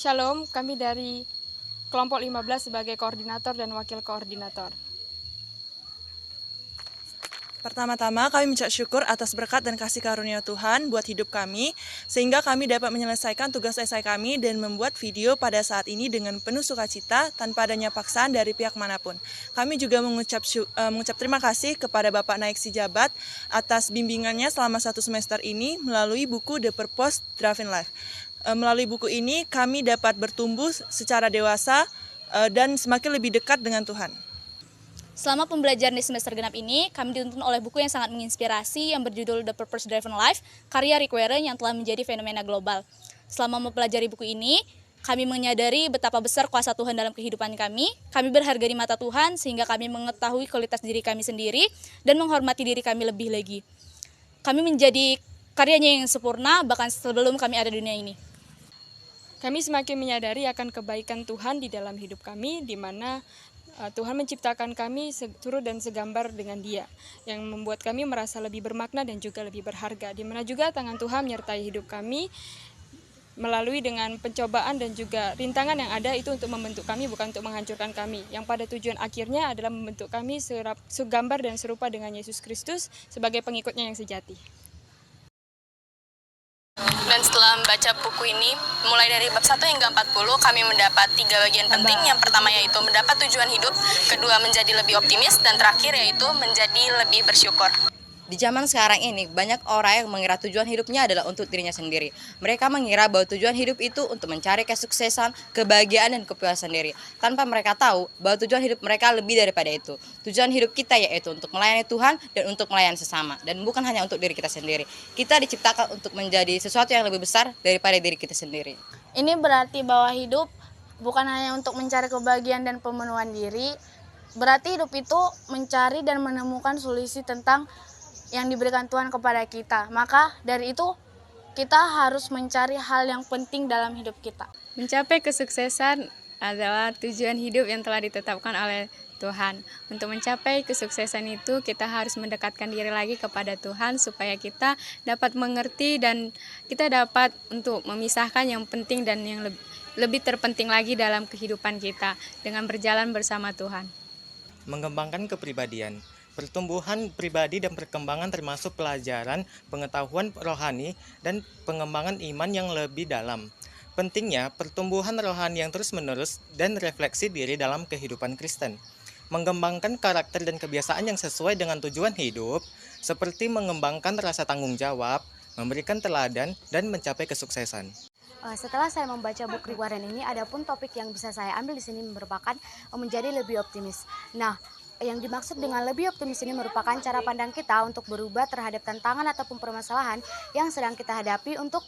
Shalom, kami dari kelompok 15 sebagai koordinator dan wakil koordinator. Pertama-tama kami mengucap syukur atas berkat dan kasih karunia Tuhan buat hidup kami, sehingga kami dapat menyelesaikan tugas esai kami dan membuat video pada saat ini dengan penuh sukacita tanpa adanya paksaan dari pihak manapun. Kami juga mengucap terima kasih kepada Bapak Naik Sijabat atas bimbingannya selama 1 semester ini melalui buku The Purpose Driven Life. Melalui buku ini kami dapat bertumbuh secara dewasa dan semakin lebih dekat dengan Tuhan. Selama pembelajaran di semester genap ini, kami dituntun oleh buku yang sangat menginspirasi yang berjudul The Purpose Driven Life, karya Rick Warren yang telah menjadi fenomena global. Selama mempelajari buku ini, kami menyadari betapa besar kuasa Tuhan dalam kehidupan kami. Kami berharga di mata Tuhan sehingga kami mengetahui kualitas diri kami sendiri dan menghormati diri kami lebih lagi. Kami menjadi karyanya yang sempurna bahkan sebelum kami ada di dunia ini. Kami semakin menyadari akan kebaikan Tuhan di dalam hidup kami, di mana Tuhan menciptakan kami seturut dan segambar dengan Dia, yang membuat kami merasa lebih bermakna dan juga lebih berharga, di mana juga tangan Tuhan menyertai hidup kami melalui dengan pencobaan dan juga rintangan yang ada itu untuk membentuk kami, bukan untuk menghancurkan kami, yang pada tujuan akhirnya adalah membentuk kami segambar dan serupa dengan Yesus Kristus sebagai pengikutnya yang sejati. Dan setelah membaca buku ini, mulai dari bab 1 hingga 40, kami mendapat 3 bagian penting. Yang pertama yaitu mendapat tujuan hidup, kedua menjadi lebih optimis, dan terakhir yaitu menjadi lebih bersyukur. Di zaman sekarang ini, banyak orang yang mengira tujuan hidupnya adalah untuk dirinya sendiri. Mereka mengira bahwa tujuan hidup itu untuk mencari kesuksesan, kebahagiaan, dan kepuasan diri. Tanpa mereka tahu bahwa tujuan hidup mereka lebih daripada itu. Tujuan hidup kita yaitu untuk melayani Tuhan dan untuk melayani sesama. Dan bukan hanya untuk diri kita sendiri. Kita diciptakan untuk menjadi sesuatu yang lebih besar daripada diri kita sendiri. Ini berarti bahwa hidup bukan hanya untuk mencari kebahagiaan dan pemenuhan diri. Berarti hidup itu mencari dan menemukan solusi tentang yang diberikan Tuhan kepada kita. Maka dari itu kita harus mencari hal yang penting dalam hidup kita. Mencapai kesuksesan adalah tujuan hidup yang telah ditetapkan oleh Tuhan. Untuk mencapai kesuksesan itu kita harus mendekatkan diri lagi kepada Tuhan supaya kita dapat mengerti dan kita dapat untuk memisahkan yang penting dan yang lebih terpenting lagi dalam kehidupan kita dengan berjalan bersama Tuhan. Mengembangkan kepribadian. Pertumbuhan pribadi dan perkembangan termasuk pelajaran, pengetahuan rohani, dan pengembangan iman yang lebih dalam. Pentingnya pertumbuhan rohani yang terus-menerus dan refleksi diri dalam kehidupan Kristen. Mengembangkan karakter dan kebiasaan yang sesuai dengan tujuan hidup, seperti mengembangkan rasa tanggung jawab, memberikan teladan, dan mencapai kesuksesan. Setelah saya membaca buku Rick Warren ini, ada pun topik yang bisa saya ambil di sini merupakan menjadi lebih optimis. Nah, yang dimaksud dengan lebih optimis ini merupakan cara pandang kita untuk berubah terhadap tantangan ataupun permasalahan yang sedang kita hadapi untuk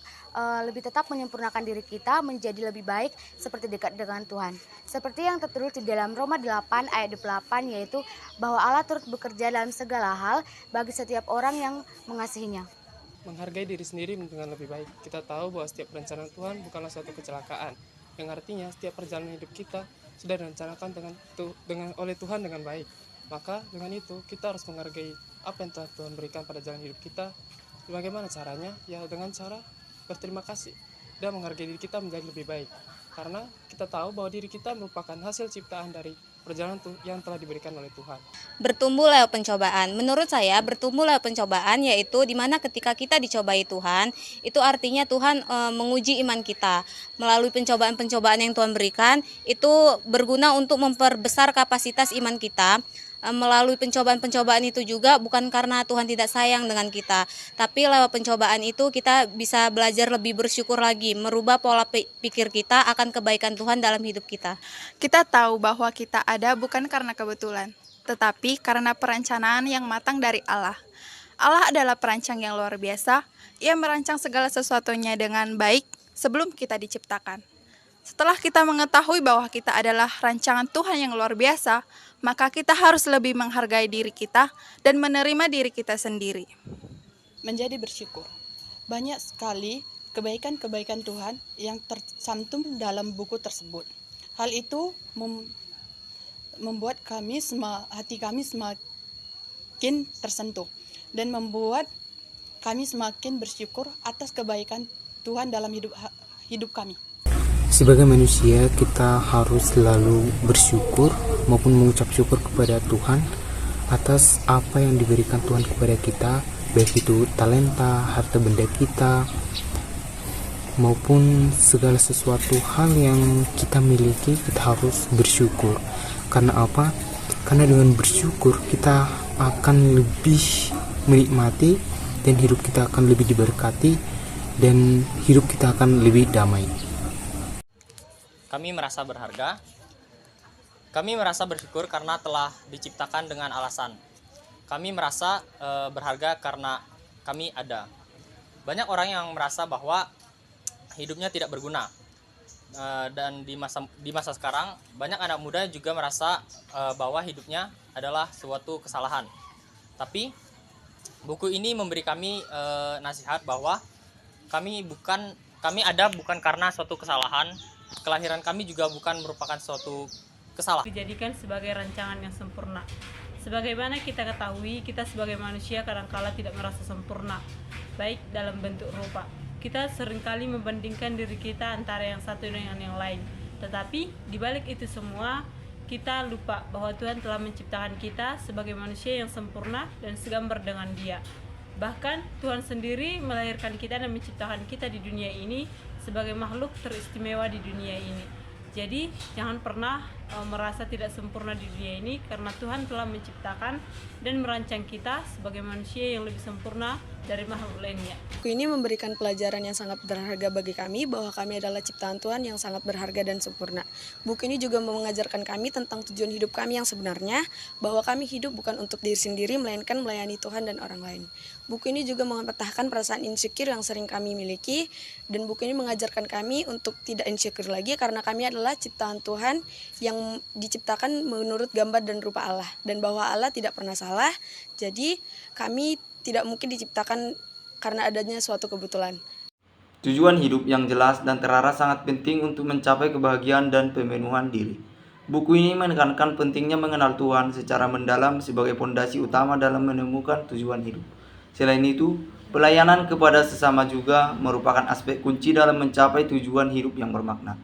lebih tetap menyempurnakan diri kita menjadi lebih baik seperti dekat dengan Tuhan. Seperti yang tertulis di dalam Roma 8 ayat 8 yaitu bahwa Allah turut bekerja dalam segala hal bagi setiap orang yang mengasihinya. Menghargai diri sendiri dengan lebih baik. Kita tahu bahwa setiap rencana Tuhan bukanlah suatu kecelakaan, yang artinya setiap perjalanan hidup kita sudah direncanakan oleh Tuhan dengan baik. Maka dengan itu kita harus menghargai apa yang telah Tuhan berikan pada jalan hidup kita. Bagaimana caranya? Ya dengan cara berterima kasih dan menghargai diri kita menjadi lebih baik. Karena kita tahu bahwa diri kita merupakan hasil ciptaan dari perjalanan yang telah diberikan oleh Tuhan. Bertumbuh lewat pencobaan. Menurut saya, bertumbuh lewat pencobaan yaitu di mana ketika kita dicobai Tuhan, itu artinya Tuhan menguji iman kita. Melalui pencobaan-pencobaan yang Tuhan berikan, itu berguna untuk memperbesar kapasitas iman kita. Melalui pencobaan-pencobaan itu juga bukan karena Tuhan tidak sayang dengan kita, tapi lewat pencobaan itu kita bisa belajar lebih bersyukur lagi, merubah pola pikir kita akan kebaikan Tuhan dalam hidup kita. Kita tahu bahwa kita ada bukan karena kebetulan, tetapi karena perencanaan yang matang dari Allah. Allah adalah perancang yang luar biasa. Ia merancang segala sesuatunya dengan baik sebelum kita diciptakan. Setelah kita mengetahui bahwa kita adalah rancangan Tuhan yang luar biasa, maka kita harus lebih menghargai diri kita dan menerima diri kita sendiri. Menjadi bersyukur. Banyak sekali kebaikan-kebaikan Tuhan yang tercantum dalam buku tersebut. Hal itu membuat hati kami semakin tersentuh dan membuat kami semakin bersyukur atas kebaikan Tuhan dalam hidup kami. Sebagai manusia, kita harus selalu bersyukur maupun mengucap syukur kepada Tuhan atas apa yang diberikan Tuhan kepada kita, baik itu talenta, harta benda kita, maupun segala sesuatu hal yang kita miliki. Kita harus bersyukur. Karena apa? Karena dengan bersyukur kita akan lebih menikmati dan hidup kita akan lebih diberkati dan hidup kita akan lebih damai. Kami merasa berharga. Kami merasa bersyukur karena telah diciptakan dengan alasan. Kami merasa berharga karena kami ada. Banyak orang yang merasa bahwa hidupnya tidak berguna. Dan di masa sekarang banyak anak muda juga merasa bahwa hidupnya adalah suatu kesalahan. Tapi buku ini memberi kami nasihat bahwa kami ada bukan karena suatu kesalahan. Kelahiran kami juga bukan merupakan suatu kesalahan. Dijadikan sebagai rancangan yang sempurna. Sebagaimana kita ketahui, kita sebagai manusia kadangkala tidak merasa sempurna, baik dalam bentuk rupa. Kita seringkali membandingkan diri kita antara yang satu dengan yang lain. Tetapi di balik itu semua, kita lupa bahwa Tuhan telah menciptakan kita sebagai manusia yang sempurna dan segambar dengan Dia. Bahkan Tuhan sendiri melahirkan kita dan menciptakan kita di dunia ini sebagai makhluk teristimewa di dunia ini. Jadi jangan pernah merasa tidak sempurna di dunia ini, karena Tuhan telah menciptakan dan merancang kita sebagai manusia yang lebih sempurna dari makhluk lainnya. Buku ini memberikan pelajaran yang sangat berharga bagi kami bahwa kami adalah ciptaan Tuhan yang sangat berharga dan sempurna. Buku ini juga mengajarkan kami tentang tujuan hidup kami yang sebenarnya, bahwa kami hidup bukan untuk diri sendiri melainkan melayani Tuhan dan orang lain. Buku ini juga mematahkan perasaan insecure yang sering kami miliki, dan buku ini mengajarkan kami untuk tidak insecure lagi karena kami adalah ciptaan Tuhan yang diciptakan menurut gambar dan rupa Allah, dan bahwa Allah tidak pernah salah. Jadi kami tidak mungkin diciptakan karena adanya suatu kebetulan. Tujuan hidup yang jelas dan terarah sangat penting untuk mencapai kebahagiaan dan pemenuhan diri. Buku ini menekankan pentingnya mengenal Tuhan secara mendalam sebagai fondasi utama dalam menemukan tujuan hidup. Selain itu, pelayanan kepada sesama juga merupakan aspek kunci dalam mencapai tujuan hidup yang bermakna.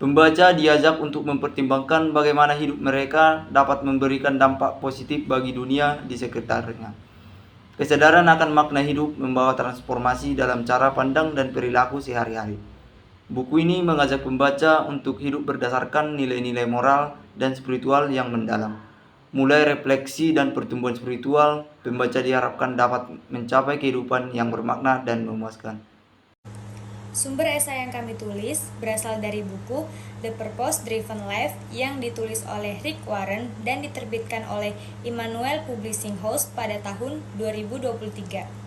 Pembaca diajak untuk mempertimbangkan bagaimana hidup mereka dapat memberikan dampak positif bagi dunia di sekitarnya. Kesadaran akan makna hidup membawa transformasi dalam cara pandang dan perilaku sehari-hari. Buku ini mengajak pembaca untuk hidup berdasarkan nilai-nilai moral dan spiritual yang mendalam. Mulai refleksi dan pertumbuhan spiritual, pembaca diharapkan dapat mencapai kehidupan yang bermakna dan memuaskan. Sumber esai yang kami tulis berasal dari buku The Purpose Driven Life yang ditulis oleh Rick Warren dan diterbitkan oleh Immanuel Publishing House pada tahun 2023.